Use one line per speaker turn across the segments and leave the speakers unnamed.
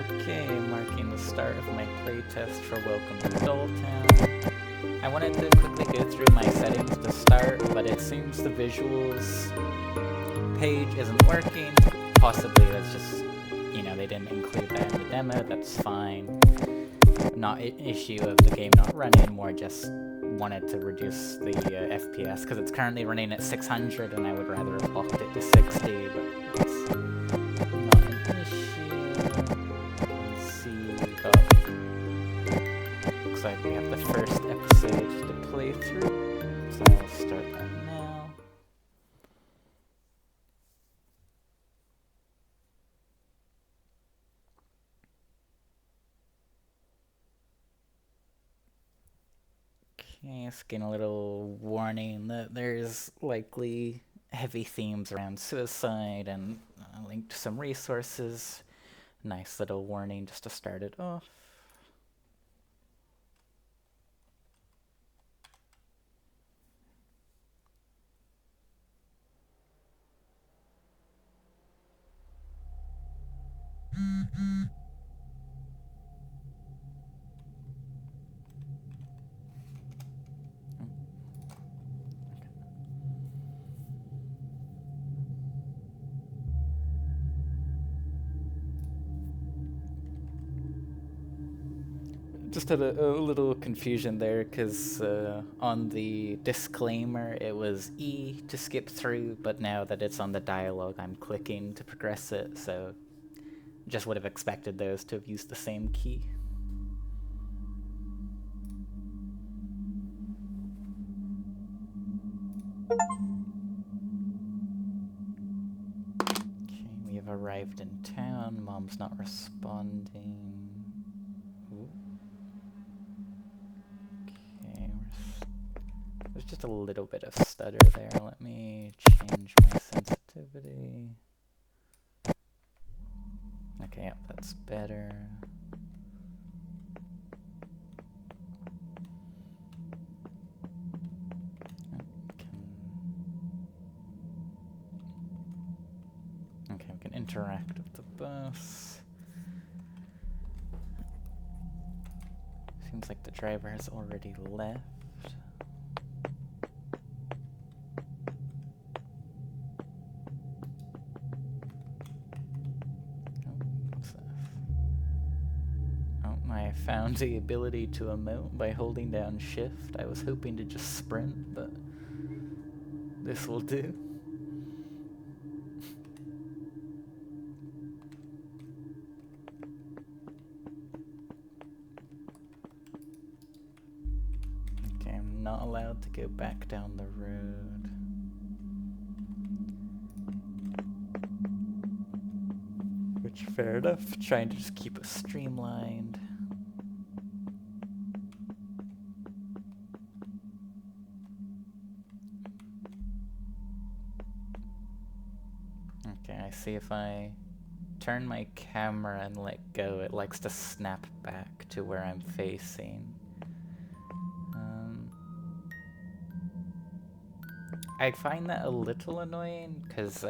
Okay, marking the start of my playtest for Welcome to Dolltown. I wanted to quickly go through my settings to start, but it seems the visuals page isn't working. Possibly that's just, they didn't include that in the demo, that's fine. Not an issue of the game not running, more just wanted to reduce the FPS, because it's currently running at 600 and I would rather have locked it to 60, but it's not an issue. Let's see, looks like we have the first episode to play through, so I'll start that now. Okay, it's getting a little warning that there's likely heavy themes around suicide and a link to some resources. Nice little warning just to start it off. Just had a little confusion there, because on the disclaimer it was E to skip through, but now that it's on the dialogue I'm clicking to progress it, so just would have expected those to have used the same key. Okay, we have arrived in town. Mom's not responding. Ooh. Okay, there's just a little bit of stutter there. Let me change my sensitivity. Okay, yep, that's better. Okay, we can interact with the bus. Seems like the driver has already left. I found the ability to emote by holding down shift. I was hoping to just sprint, but this will do. Okay, I'm not allowed to go back down the road. Which, fair enough, trying to just keep it streamlined. Okay, I see if I turn my camera and let go, it likes to snap back to where I'm facing. I find that a little annoying, because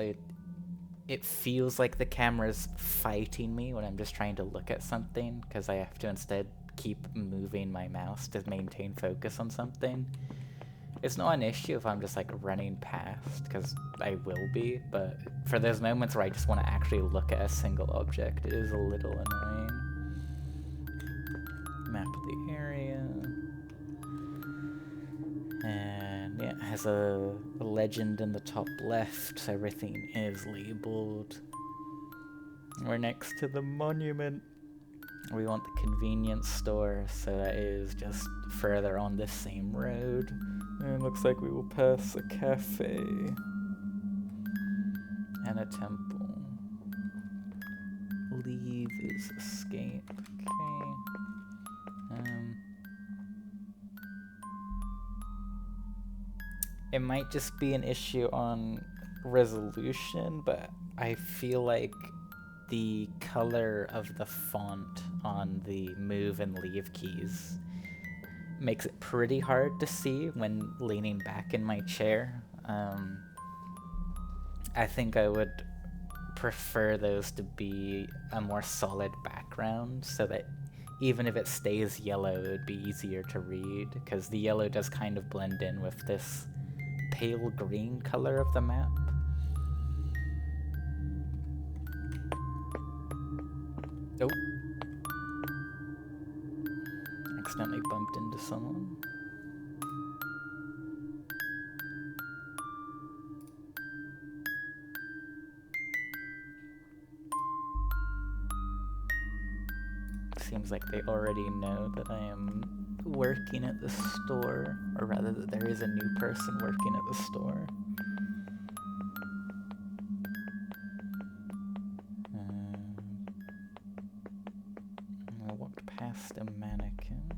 it feels like the camera's fighting me when I'm just trying to look at something, because I have to instead keep moving my mouse to maintain focus on something. It's not an issue if I'm just like running past, because I will be, but for those moments where I just want to actually look at a single object, it is a little annoying. Map of the area. And yeah, it has a legend in the top left, so everything is labeled. We're next to the monument. We want the convenience store, so that is just further on this same road. And it looks like we will pass a cafe and a temple. Leave is escape. Okay. It might just be an issue on resolution, but I feel like the color of the font on the move and leave keys makes it pretty hard to see when leaning back in my chair. I think I would prefer those to be a more solid background so that even if it stays yellow, it would be easier to read, because the yellow does kind of blend in with this pale green color of the map. Oh. Accidentally bumped into someone. Seems like they already know that I am working at the store, or rather that there is a new person working at the store. I walked past a mannequin.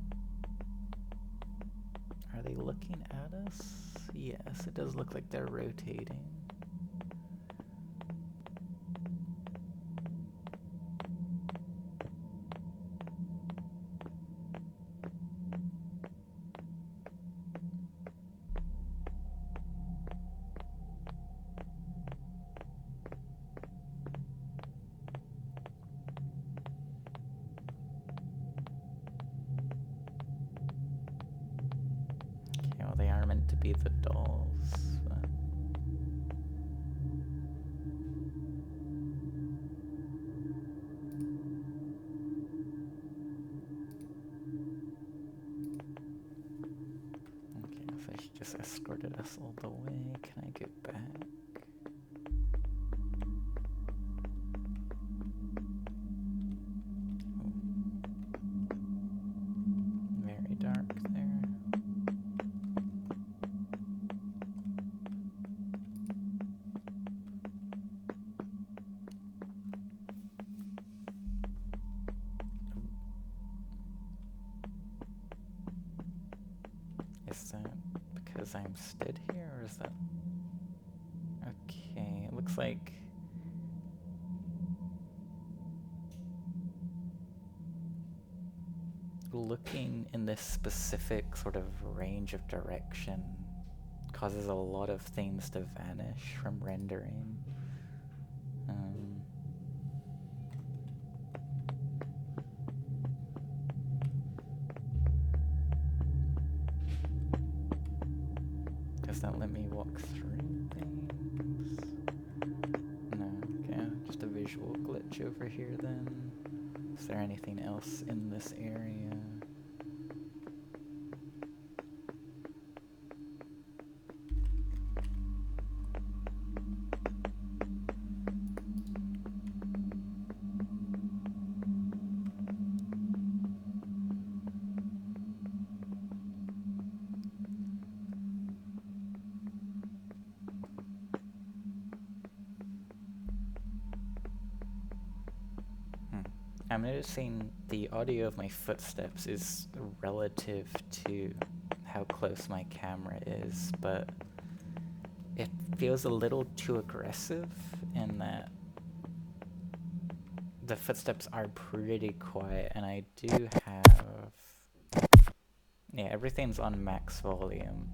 Are they looking at us? Yes, it does look like they're rotating. They are meant to be the dolls, but... Okay, so she just escorted us all the way. Can I get back? Oh. Very dark there. Is that because I'm stood here, or is that... Okay, it looks like... looking in this specific sort of range of direction causes a lot of things to vanish from rendering. Does that let me walk through things? No, okay, just a visual glitch over here then. Is there anything else in this area? I'm noticing the audio of my footsteps is relative to how close my camera is, but it feels a little too aggressive in that the footsteps are pretty quiet, and I do have... Yeah, everything's on max volume.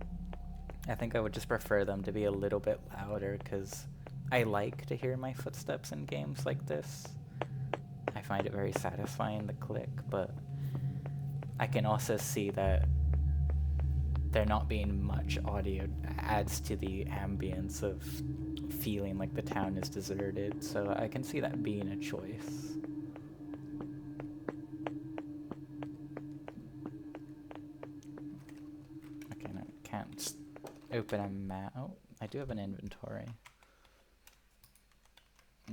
I think I would just prefer them to be a little bit louder, because I like to hear my footsteps in games like this. I find it very satisfying, the click, but I can also see that there not being much audio adds to the ambience of feeling like the town is deserted, so I can see that being a choice. Okay, no, I can't open a map. Oh, I do have an inventory.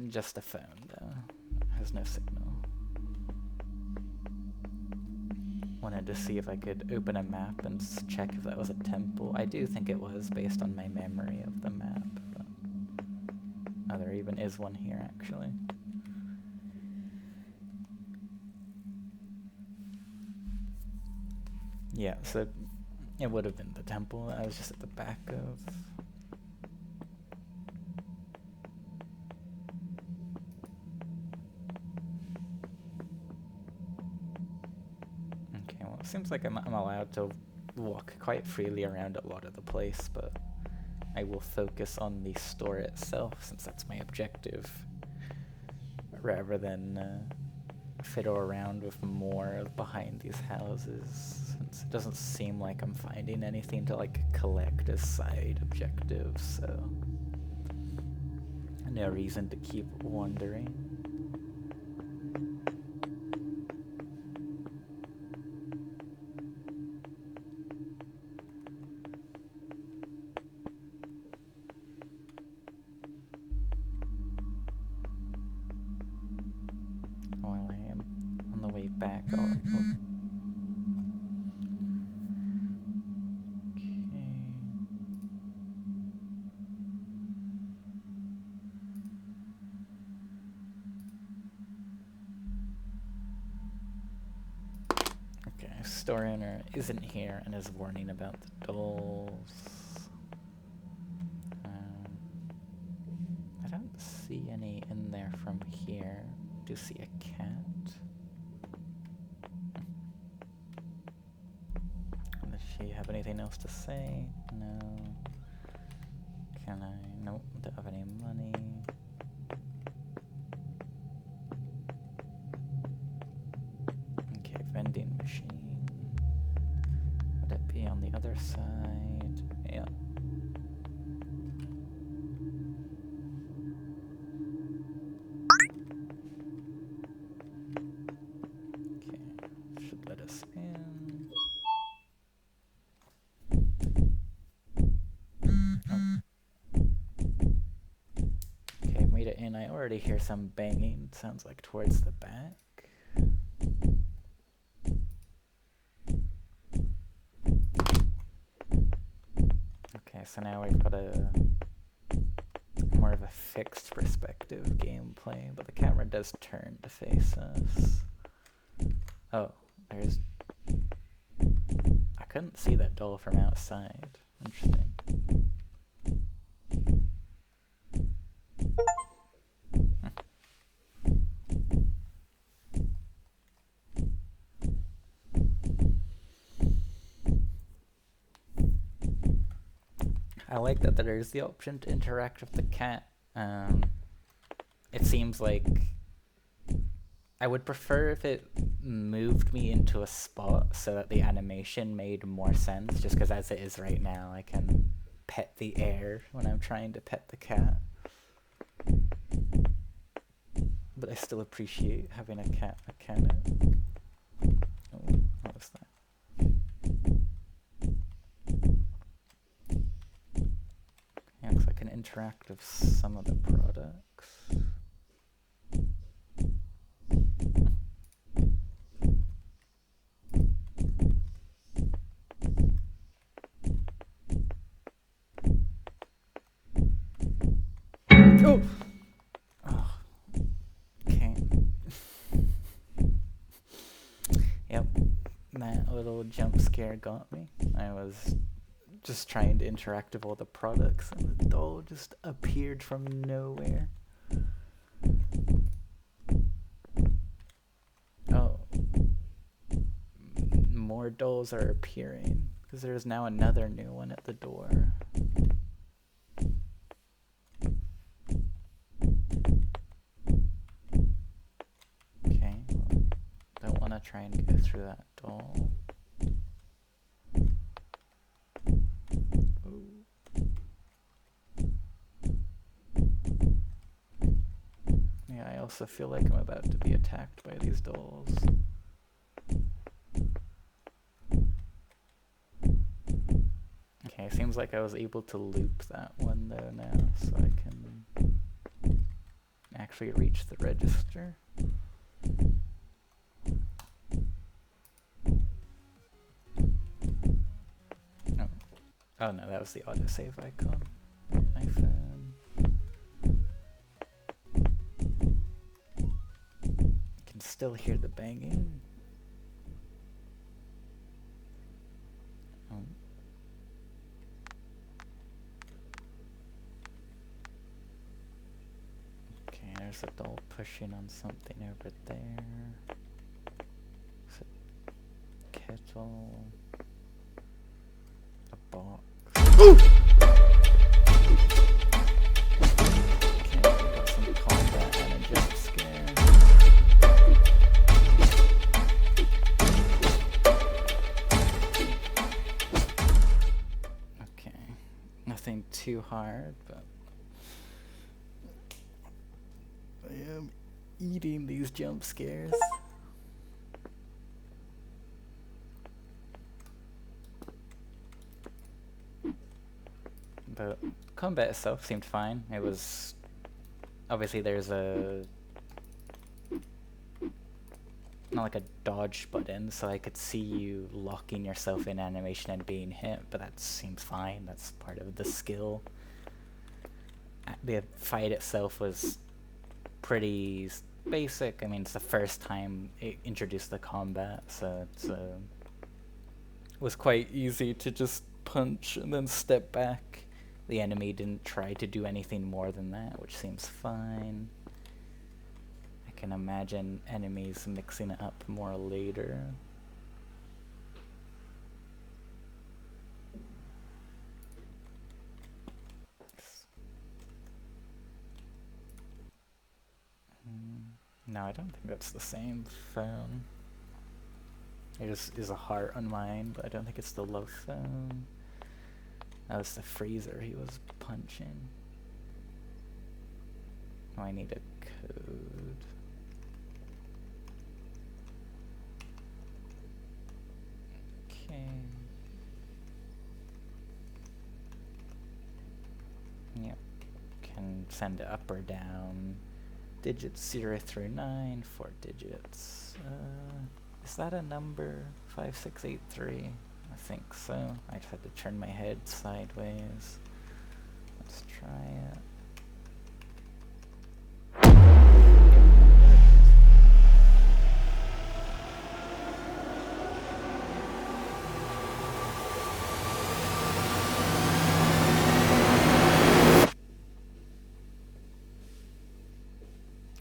Just a phone, though. Has no signal. Wanted to see if I could open a map and check if that was a temple. I do think it was, based on my memory of the map. But... oh, there even is one here, actually. Yeah, so it would have been the temple that I was just at the back of. Seems like I'm allowed to walk quite freely around a lot of the place, but I will focus on the store itself since that's my objective. rather than fiddle around with more behind these houses, since it doesn't seem like I'm finding anything to like collect as side objectives, so no reason to keep wandering. While I am on the way back, Okay, store owner isn't here and is warning about the dolls. I don't see any in there from here. Do you see a cat? Does she have anything else to say? No. Can I? Nope, don't have any money. Okay, vending machine. Would it be on the other side? Yeah. Okay, should let us in. Oh. Okay, I've made it in. I already hear some banging. Sounds like towards the back. Okay, so now we've got a more of a fixed perspective gameplay, but the camera does turn to face us. Oh, there's... I couldn't see that doll from outside. Interesting. I like that there's the option to interact with the cat. It seems like I would prefer if it moved me into a spot so that the animation made more sense, just because as it is right now, I can pet the air when I'm trying to pet the cat. But I still appreciate having a cat mechanic. Oh, what was that? Yeah, looks like I can interact with some of the products. Oh! Oh. Okay. Yep, that little jump scare got me. I was just trying to interact with all the products and the doll just appeared from nowhere. Oh. More dolls are appearing, because there's now another new one at the door. Okay, well, don't want to try and go through that doll. Yeah, I also feel like I'm about to be attacked by these dolls. Okay, seems like I was able to loop that one though now, so I can actually reach the register. Oh, oh no, that was the autosave icon. My phone. I can still hear the banging. Oh. Okay, there's a doll pushing on something over there. Is it kettle? A box. Ooh! Okay, we got some combat and a jump scare. too hard, but I am eating these jump scares. The combat itself seemed fine. It was... obviously there's a... not like a dodge button, so I could see you locking yourself in animation and being hit, but that seems fine. That's part of the skill. The fight itself was pretty basic. I mean, it's the first time it introduced the combat, so it's was quite easy to just punch and then step back. The enemy didn't try to do anything more than that, which seems fine. I can imagine enemies mixing it up more later. No, I don't think that's the same phone. It just is a heart on mine, but I don't think it's the love phone. That was the freezer he was punching. Oh, I need a code. Okay. Yep. Can send it up or down. Digits 0 through 9, 4 digits. Is that a number? 5683? I think so. I just had to turn my head sideways. Let's try it.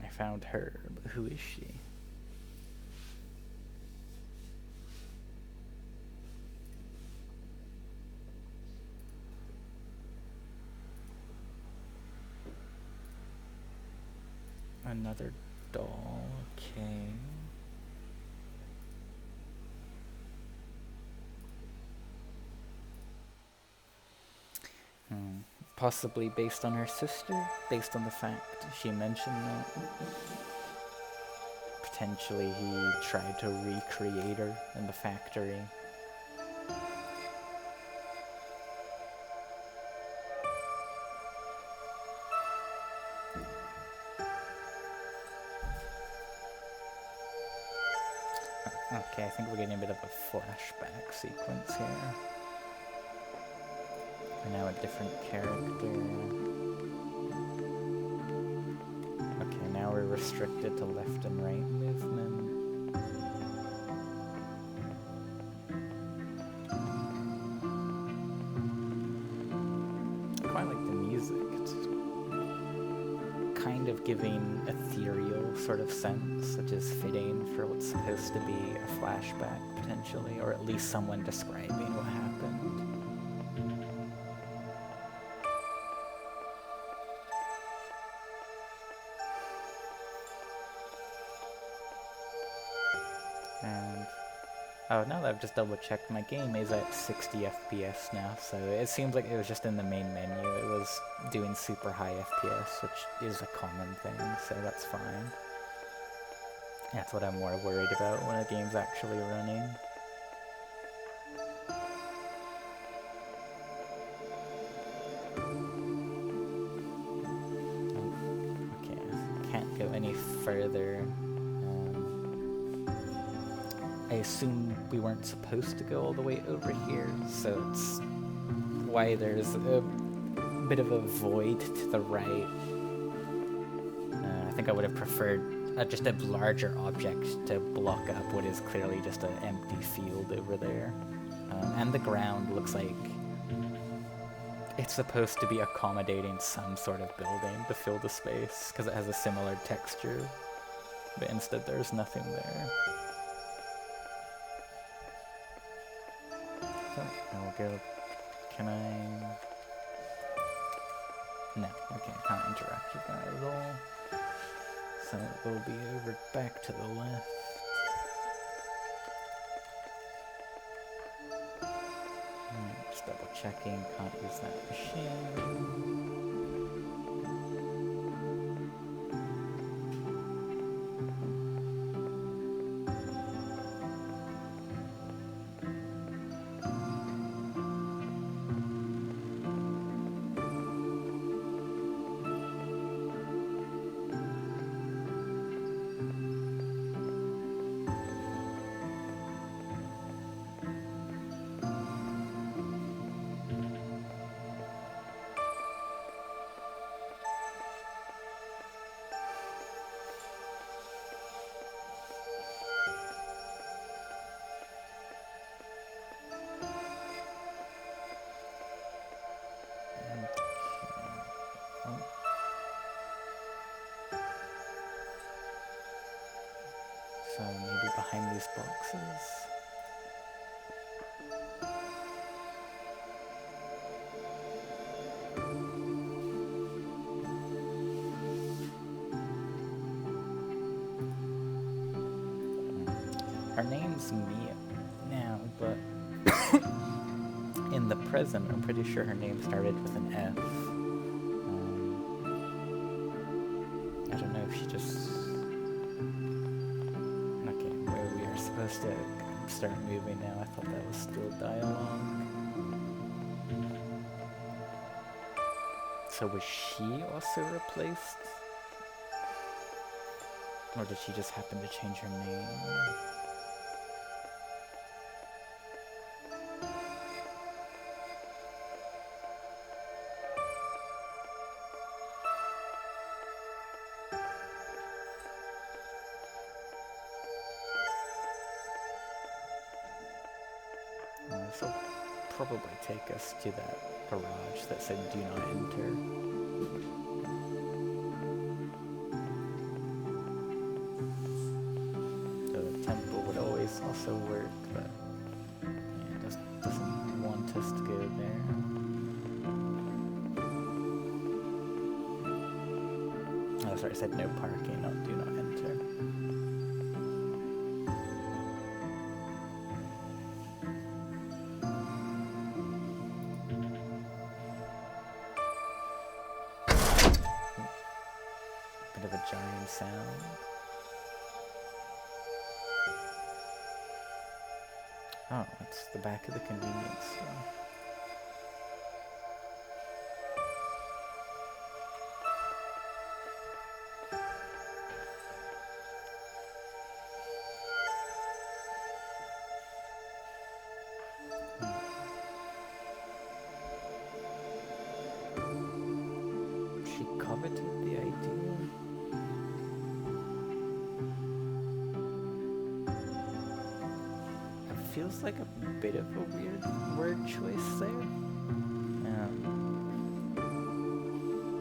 I found her, but who is she? Another doll, okay. Possibly based on her sister, based on the fact she mentioned that. Potentially he tried to recreate her in the factory. Okay, I think we're getting a bit of a flashback sequence here. We're now a different character. Okay, now we're restricted to left and right movement. I quite like the music. It's kind of giving ethereal sort of sense, which is fitting for what's supposed to be a flashback, potentially, or at least someone describing what happened. And oh, now that I've just double checked, my game is at 60 FPS now, so it seems like it was just in the main menu. It was doing super high FPS, which is a common thing, so that's fine. That's what I'm more worried about when a game's actually running. Okay, I can't go any further. I assume we weren't supposed to go all the way over here, so it's why there's a bit of a void to the right. I think I would have preferred just a larger object to block up what is clearly just an empty field over there. And the ground looks like it's supposed to be accommodating some sort of building to fill the space, because it has a similar texture, but instead there's nothing there. So, I'll go. Can I? No, okay, I can't interact with that at all. So it will be over back to the left. Just double checking, can't use that machine. So maybe behind these boxes. Her name's Mia now, but in the present, I'm pretty sure her name started with an F. I don't know if she just... Okay, where we are supposed to start moving now. I thought that was still dialogue. So was she also replaced? Or did she just happen to change her name? This will probably take us to that garage that said do not enter. So the temple would always also work, but yeah, it just doesn't want us to go there. Oh, sorry, I said no parking, not do not enter. Bit of a jarring sound. Oh, it's the back of the convenience store. She coveted the idea. It feels like a bit of a weird word choice there.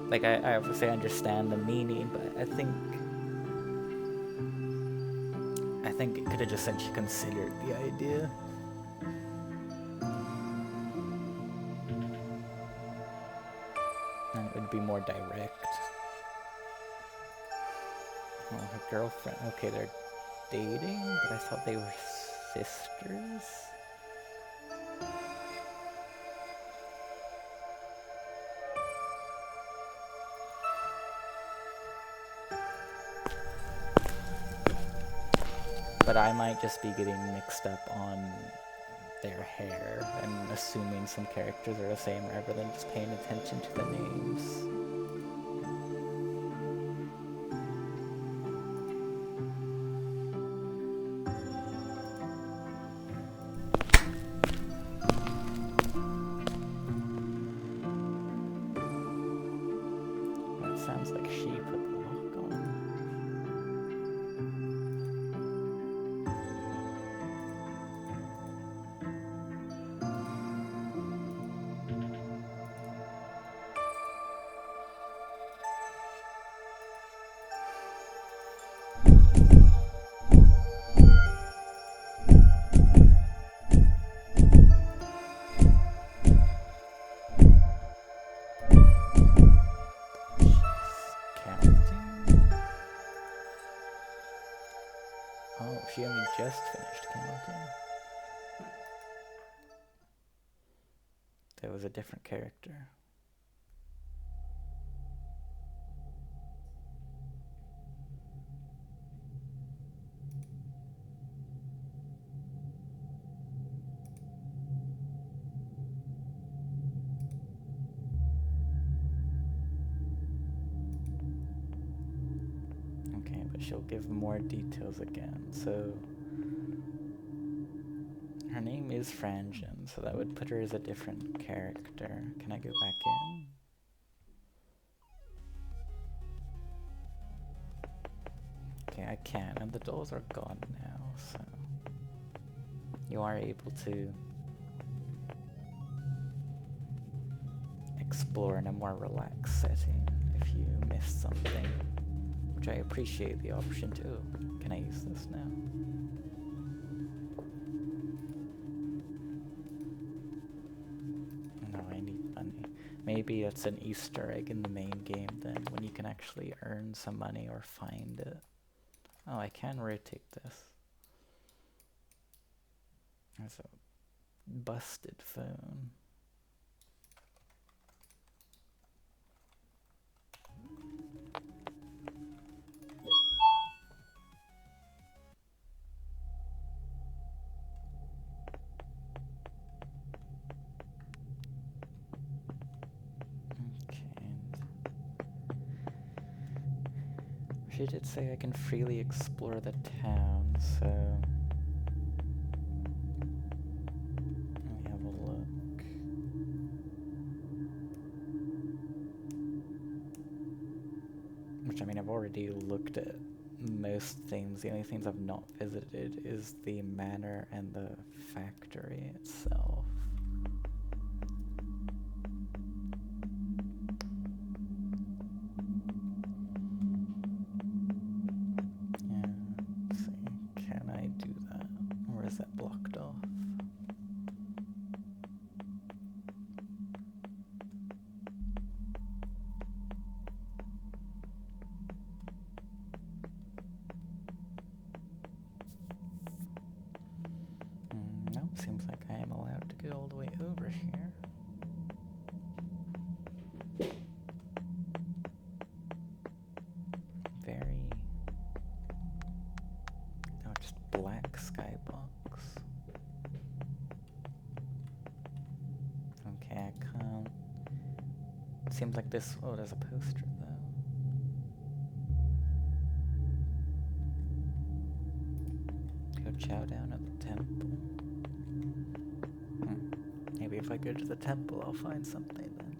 Like I obviously understand the meaning, but I think it could have just said she considered the idea. And it would be more direct. Oh, her girlfriend. Okay, they're dating, but I thought they were sisters. But I might just be getting mixed up on their hair and assuming some characters are the same rather than just paying attention to the names. That sounds like she put the lock on. Oh, she only just finished counting. there was a different character. Okay, but she'll give more details again, so her name is Frangen, so that would put her as a different character. Can I go back in? Okay, I can, and the dolls are gone now, so you are able to explore in a more relaxed setting if you missed something, which I appreciate the option too. Can I use this now? No, I need money. Maybe it's an Easter egg in the main game then, when you can actually earn some money or find it. Oh, I can rotate this. There's a busted phone. She did say I can freely explore the town, so let me have a look. Which, I mean, I've already looked at most things. The only things I've not visited is the manor and the factory itself. Blocked off. Nope, seems like I am allowed to go all the way over here. Very... oh, just black skybox. Okay, I can't... seems like this... oh, there's a poster though. Go chow down at the temple. Maybe if I go to the temple I'll find something then.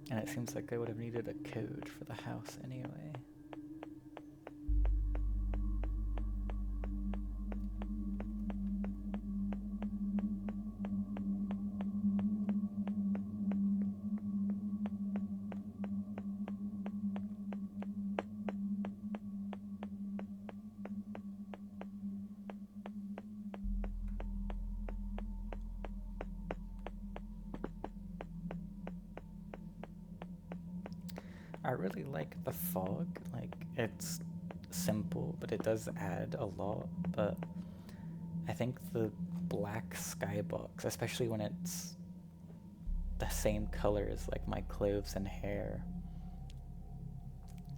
And it seems like I would have needed a code for the house anyway. I really like the fog, like it's simple, but it does add a lot, but I think the black skybox, especially when it's the same color as like my clothes and hair,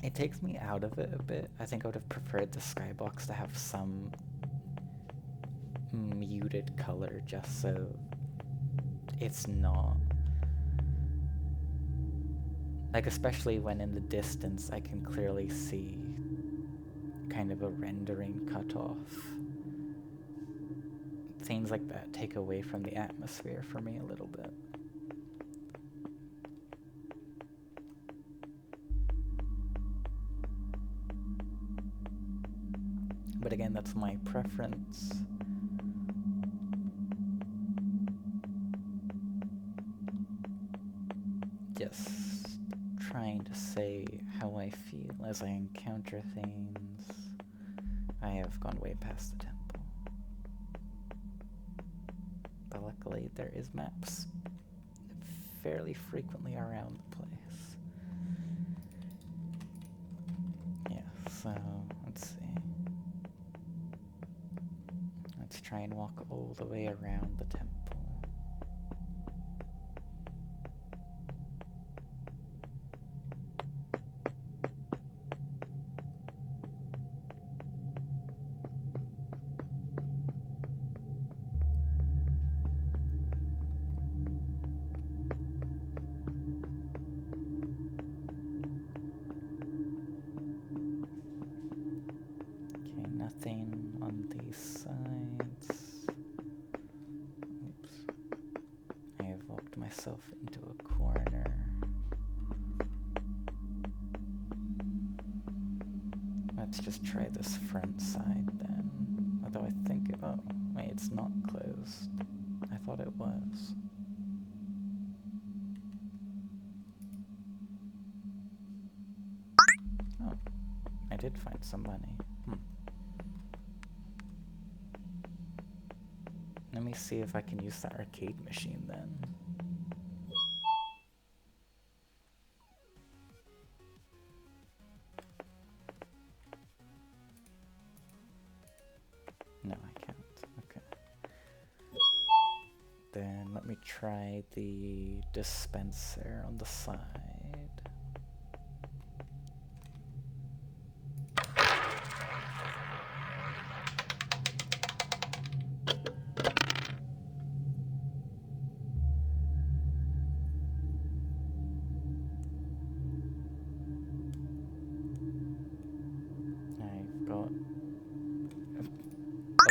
it takes me out of it a bit. I think I would have preferred the skybox to have some muted color just so it's not... like, especially when in the distance I can clearly see kind of a rendering cutoff. Things like that take away from the atmosphere for me a little bit. But again, that's my preference. Just trying to say how I feel as I encounter things. I have gone way past the temple. But luckily there is maps fairly frequently around the place. Yeah, so let's see. Let's try and walk all the way around the temple. Nothing on these sides. Oops. I have walked myself into a corner. Let's just try this front side then. Although I think oh, wait, it's not closed. I thought it was. Oh, I did find some money. Let me see if I can use the arcade machine then. No, I can't. Okay. Then let me try the dispenser on the side.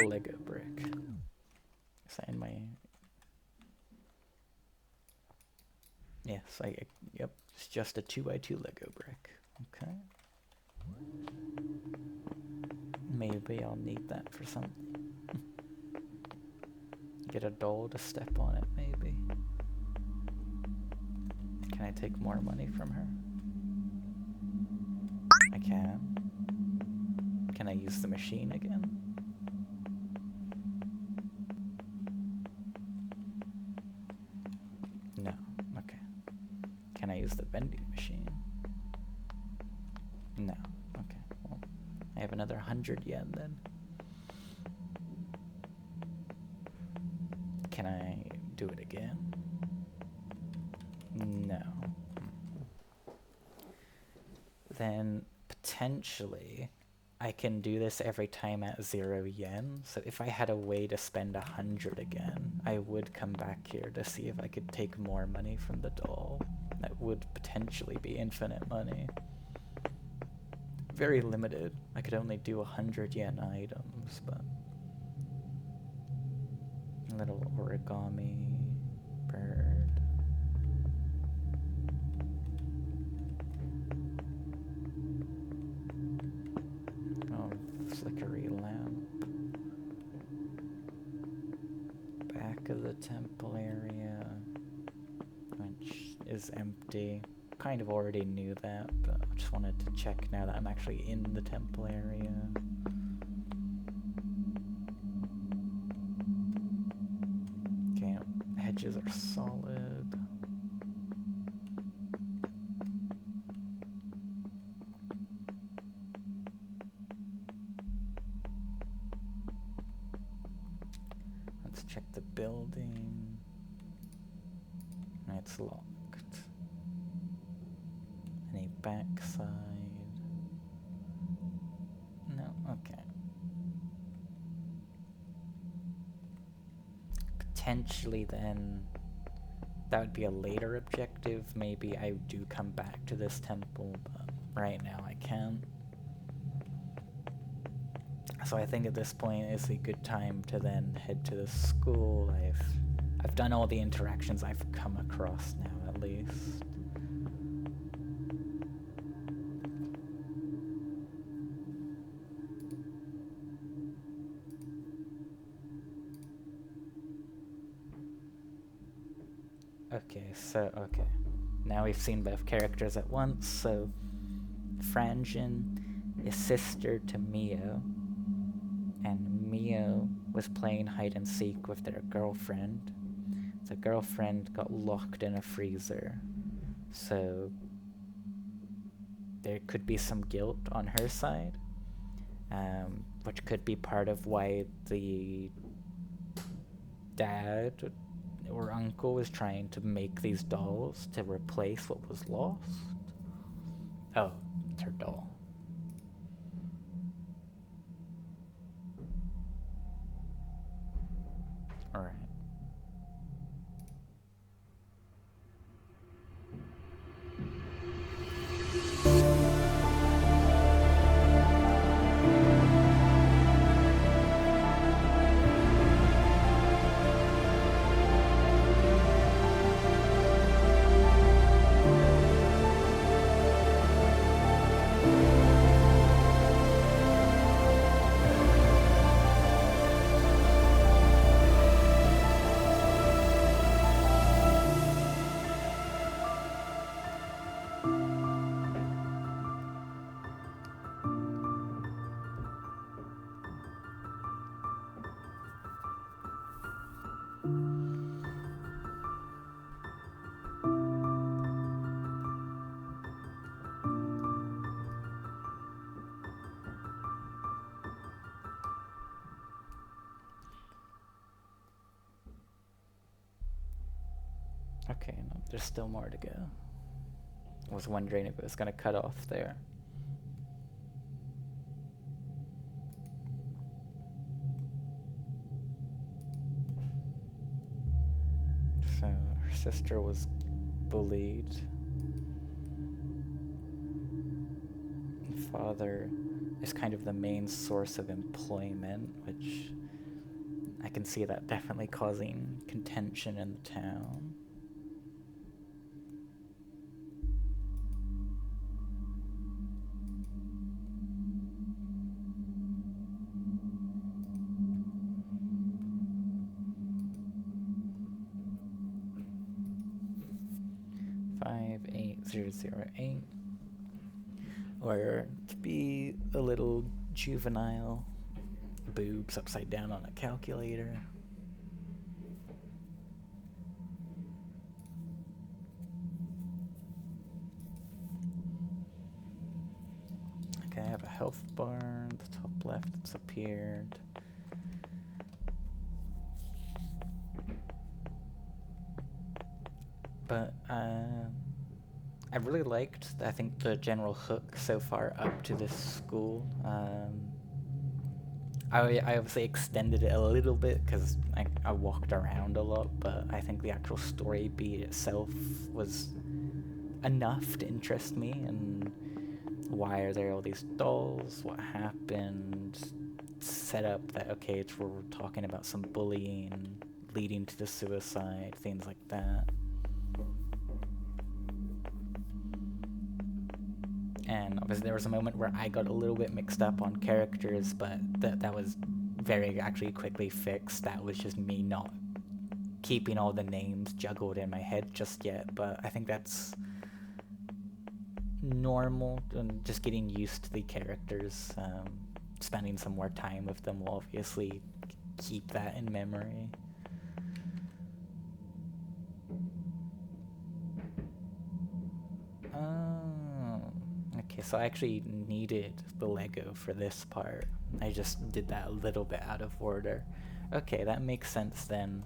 A Lego brick. Is that in my... Yes, yep, it's just a 2x2 Lego brick. Okay. Maybe I'll need that for something. Get a doll to step on it, maybe. Can I take more money from her? I can. Can I use the machine again? No. Okay. Can I use the vending machine? No. Okay. Well, I have another 100 yen then. Can I do it again? No. Then potentially I can do this every time at 0 yen. So if I had a way to spend 100 again, I would come back here to see if I could take more money from the doll. That would potentially be infinite money. Very limited. I could only do 100 yen items, but... A little origami bird. Flickery lamp. Back of the temple area, which is empty. Kind of already knew that, but I just wanted to check now that I'm actually in the temple area. Okay, hedges are solid. Check the building. It's locked. Any backside? No, okay. Potentially then, that would be a later objective. Maybe I do come back to this temple, but right now I can't. So I think at this point is a good time to then head to the school. I've done all the interactions I've come across now, at least. Okay. Now we've seen both characters at once, so Franjin is sister to Mio. And Mio was playing hide and seek with their girlfriend. The girlfriend got locked in a freezer. So there could be some guilt on her side, which could be part of why the dad or uncle was trying to make these dolls to replace what was lost. Oh, it's her doll. Alright. Okay, no, there's still more to go. I was wondering if it was gonna cut off there. So, her sister was bullied. Father is kind of the main source of employment, which I can see that definitely causing contention in the town. Five, 8, 0, 0, 8. Or to be a little juvenile, boobs upside down on a calculator. Okay, I have a health bar, the top left, it's appeared. But I really liked, I think, the general hook so far up to this school. I obviously extended it a little bit because I walked around a lot, but I think the actual story beat itself was enough to interest me. And why are there all these dolls? What happened? Set up that, okay, it's where we're talking about some bullying leading to the suicide, things like that. And obviously there was a moment where I got a little bit mixed up on characters, but that was very actually quickly fixed. That was just me not keeping all the names juggled in my head just yet, but I think that's normal, and just getting used to the characters. Spending some more time with them will obviously keep that in memory. Okay, so I actually needed the Lego for this part. I just did that a little bit out of order. Okay, that makes sense then.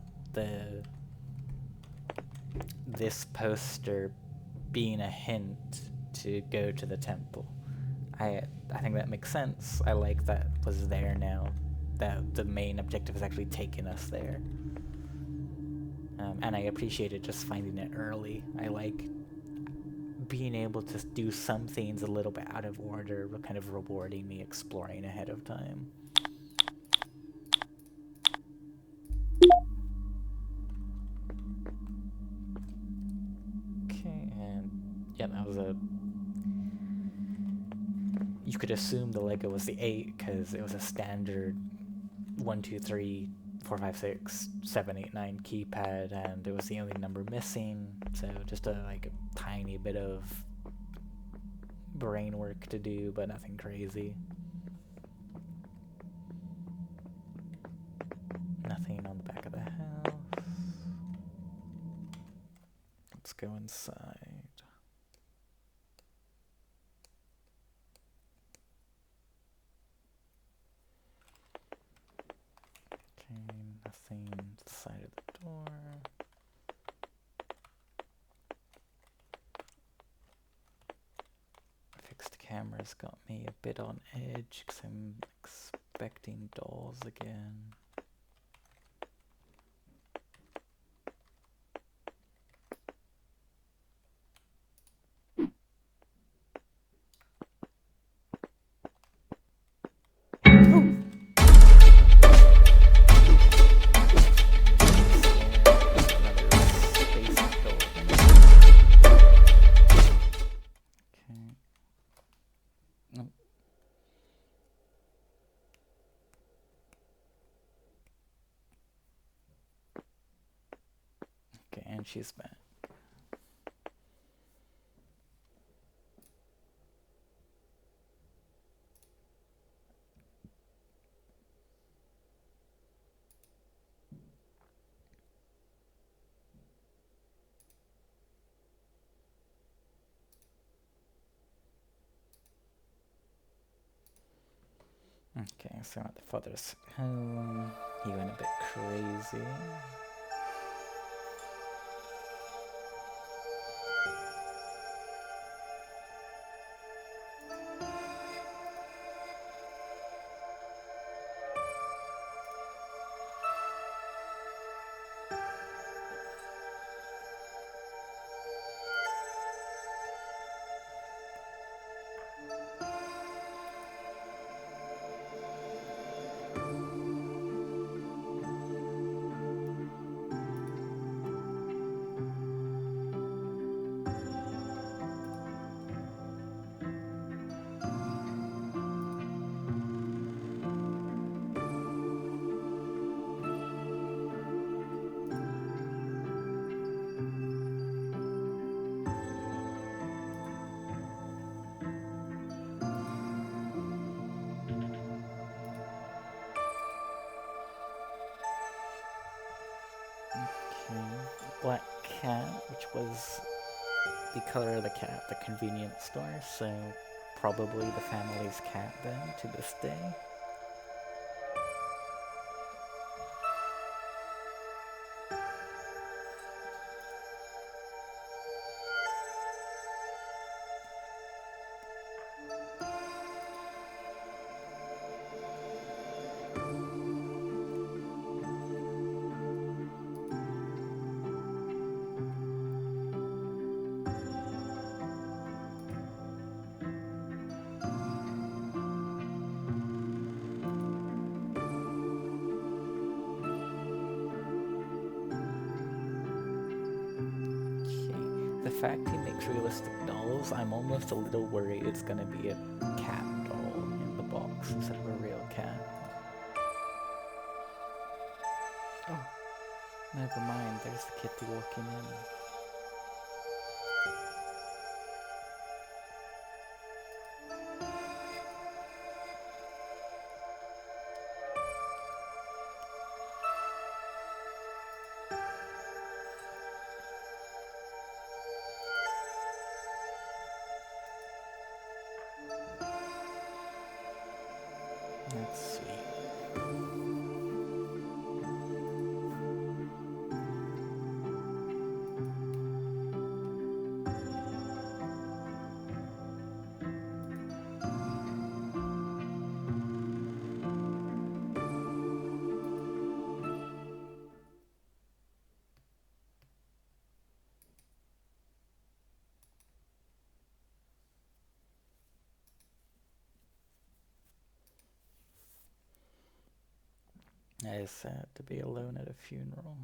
This poster being a hint to go to the temple. I think that makes sense. I like that was there now. That the main objective is actually taking us there. And I appreciated just finding it early. I like being able to do some things a little bit out of order, but kind of rewarding me exploring ahead of time. Okay, and yeah, that was a... You could assume the Lego was the 8 because it was a standard 1, 2, 3, 4, 5, 6, 7, 8, 9 keypad, and it was the only number missing. So just a tiny bit of brain work to do, but nothing crazy. Nothing on the back of the house. Let's go inside. Okay, nothing to the side of camera's got me a bit on edge because I'm expecting dolls again. Okay, and she's back. Okay, so at the father's home, he went a bit crazy. Black cat, which was the color of the cat at the convenience store, so probably the family's cat then to this day. The fact he makes realistic dolls, I'm almost a little worried it's gonna be a cat doll in the box instead of a real cat. Oh, never mind, there's the kitty walking in. That's sweet. It is sad to be alone at a funeral.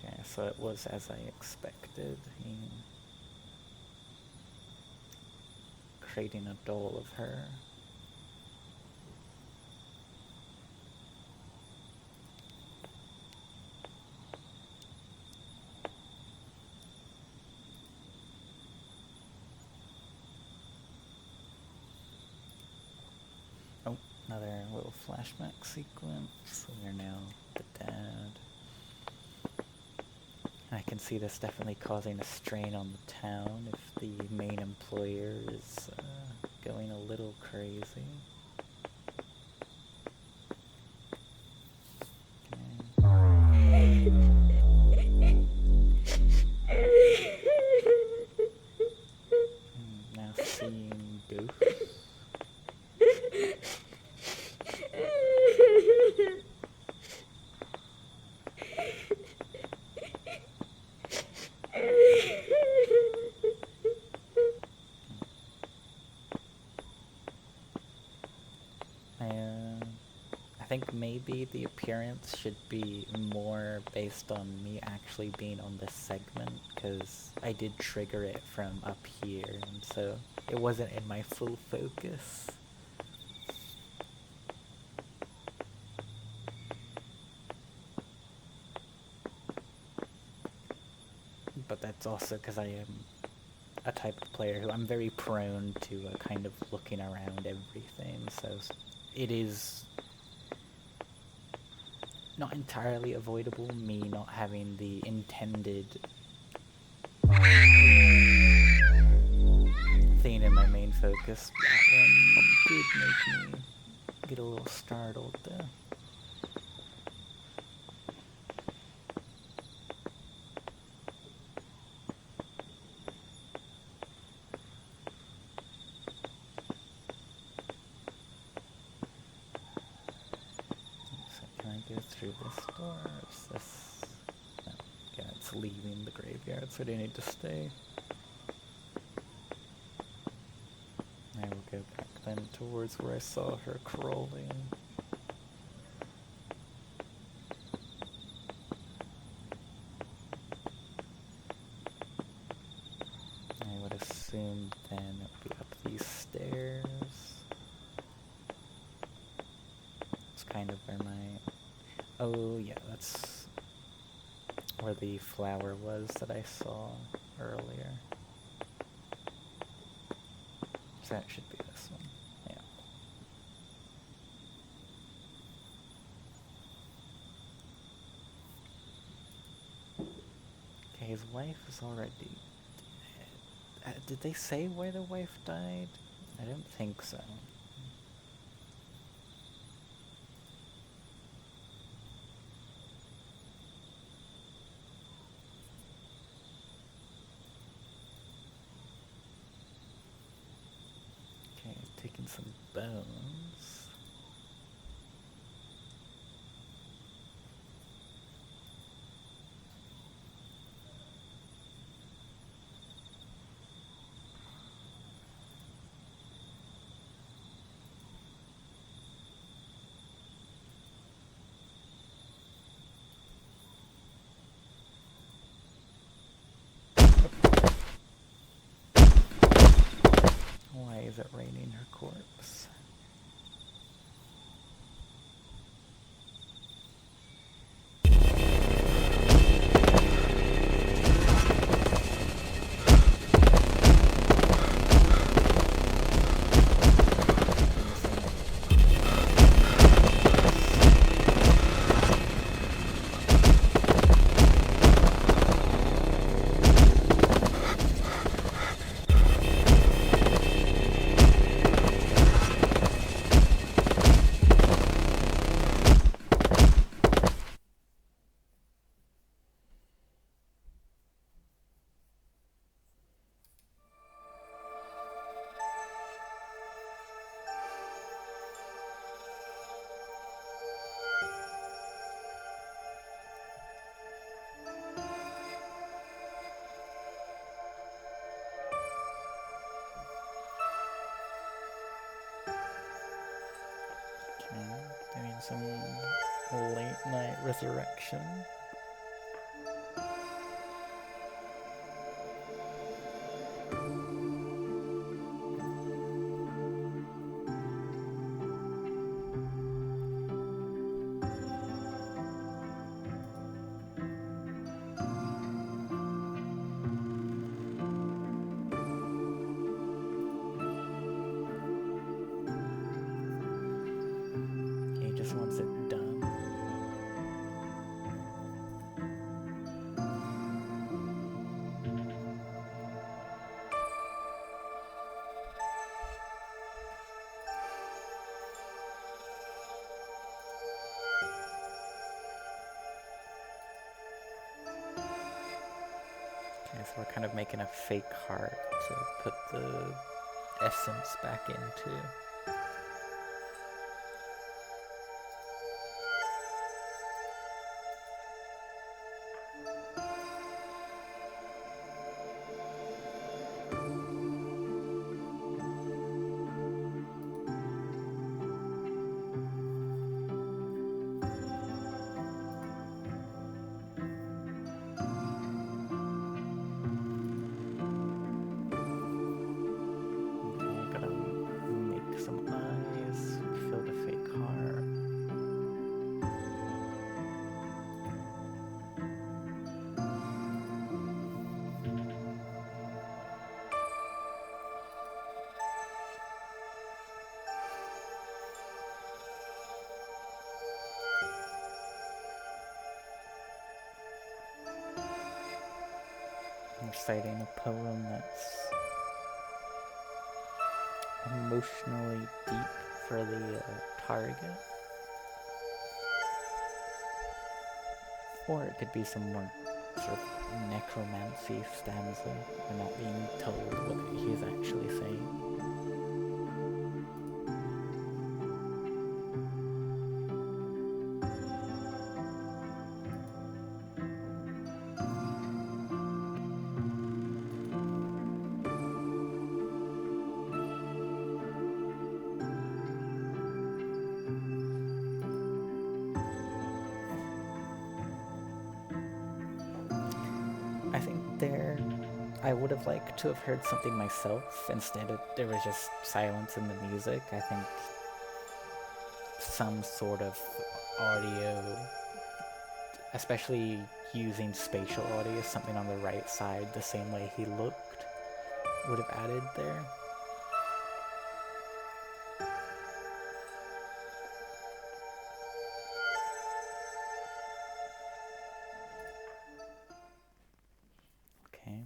Okay, so it was as I expected. He creating a doll of her. Another little flashback sequence. We are now the dad. I can see this definitely causing a strain on the town if the main employer is going a little crazy. Now seeing ghosts. I think maybe the appearance should be more based on me actually being on this segment, because I did trigger it from up here, and so it wasn't in my full focus. But that's also because I am a type of player who I'm very prone to kind of looking around everything, so it is not entirely avoidable, me not having the intended thing in my main focus. That one did make me get a little startled though. Through this door, or is this... No, yeah, it's leaving the graveyard, so I do need to stay. I will go back then towards where I saw her crawling. I would assume then it would be up these stairs. It's kind of where my... Oh, yeah, that's where the flower was that I saw earlier. So that should be this one, yeah. Okay, his wife is already dead. Did they say why the wife died? I don't think so. Taking some bones. Why is it raining her corpse? Doing some late night resurrection. this once it's done. Okay, so we're kind of making a fake heart to put the essence back into. Reciting a poem that's emotionally deep for the target. Or it could be some more sort of necromancy stanza. We're not being told what he's actually saying. I would have liked to have heard something myself. Instead, there was just silence in the music. I think some sort of audio, especially using spatial audio, something on the right side, the same way he looked, would have added there.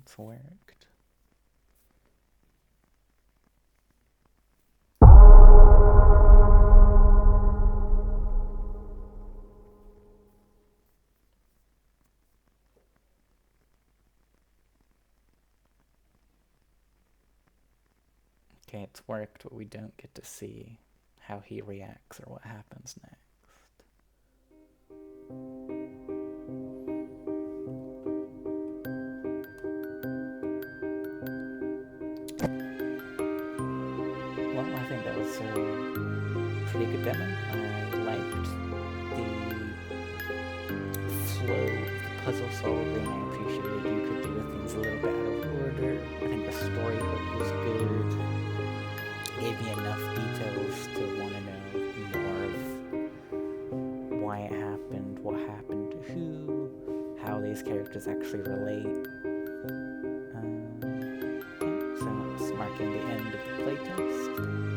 It's worked. Okay, it's worked, but we don't get to see how he reacts or what happens next. Pretty good demo. I liked the flow of the puzzle solving. I appreciated you could do things a little bit out of order. I think the story hook was good. Gave me enough details to want to know more of why it happened, what happened to who, how these characters actually relate. So it's marking the end of the playtest.